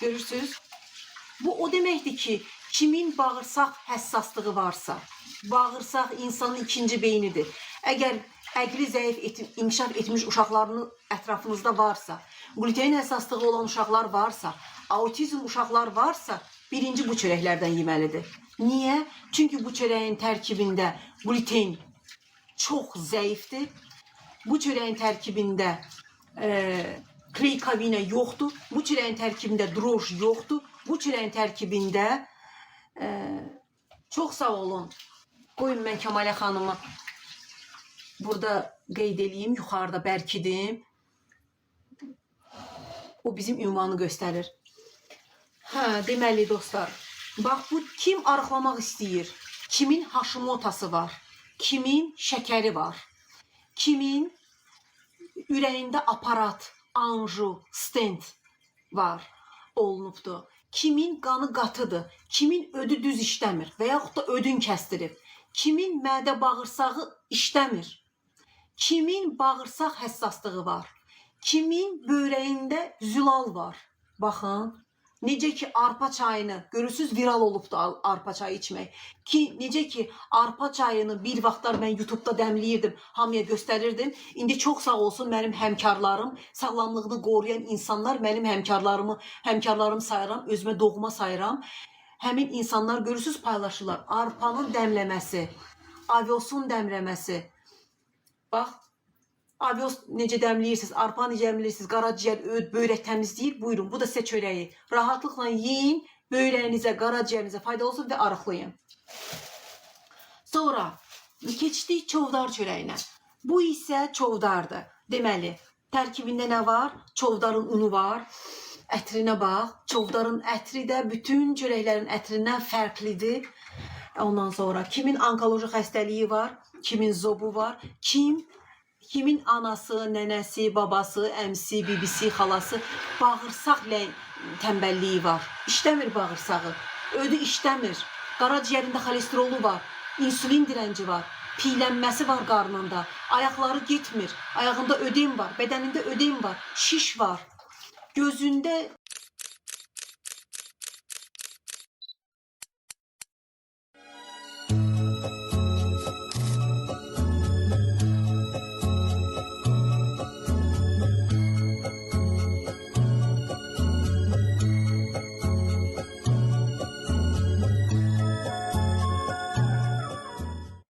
Görürsünüz? Bu o deməkdir ki, kimin bağırsaq həssaslığı varsa, bağırsaq insanın ikinci beynidir. Əgər əqli zəif inkişaf etmiş uşaqlarının ətrafınızda varsa, gluten həssaslığı olan uşaqlar varsa, autizm uşaqlar varsa, birinci bu çörəklərdən yeməlidir. Niyə? Çünki bu çörəyin tərkibində gluten çox zəifdir. Bu çörəyin tərkibində kleykovina yoxdur. Bu çörəyin tərkibində droj yoxdur. Bu çörəyin tərkibində çox sağ olun. Qoyun mən Kəmalə xanımı burada qeyd edeyim, yuxarıda bərkidim. O bizim ünvanı göstərir. Hə, deməli dostlar, bax bu kim arıqlamaq istəyir? Kimin Hashimotası var? Kimin şəkəri var? Kimin ürəyində aparat, anju, stent var, olunubdur? Kimin qanı qatıdır? Kimin ödü düz işləmir və yaxud da ödün kəsdirib? Kimin mədə bağırsağı işləmir? Kimin bağırsaq həssaslığı var? Kimin böyrəyində zülal var? Baxın, necə ki arpa çayını, görürsünüz viral olubdur arpa çayı içmək. Ki, necə ki arpa çayını bir vaxtlar mən YouTube'da dəmləyirdim, hamıya göstərirdim. İndi çox sağ olsun mənim həmkarlarım, sağlamlığını qoruyan insanlar mənim həmkarlarım sayıram, özümə doğma sayıram. Həmin insanlar görürsünüz paylaşırlar. Arpanın dəmləməsi, avyosun dəmləməsi. Bax, avios necə dəmləyirsiniz, arpa necə dəmləyirsiniz, qaraciyər, öd, böyrək təmizləyir. Buyurun, bu da sizə çörəyi. Rahatlıqla yiyin, böyrəyinizə, qaraciyərinizə fayda olsun və arıqlayın. Sonra keçdik çovdar çörəyinə. Bu isə çovdardır. Deməli, tərkibində nə var? Çovdarın unu var. Ətrinə bax. Çovdarın ətri də bütün çörəklərin ətrindən fərqlidir. Ondan sonra kimin onkoloji xəstəliyi var, kimin zobu var, kimin anası, nənəsi, babası, əmsi, bibisi, xalası bağırsaq tənbəlliyi var. İşləmir bağırsağı, ödü işləmir, qaraciyərində xolesterolu var, insulin dirənci var, piylənməsi var qarnında, ayaqları getmir, ayağında ödem var, bədənində ödem var, şiş var, gözündə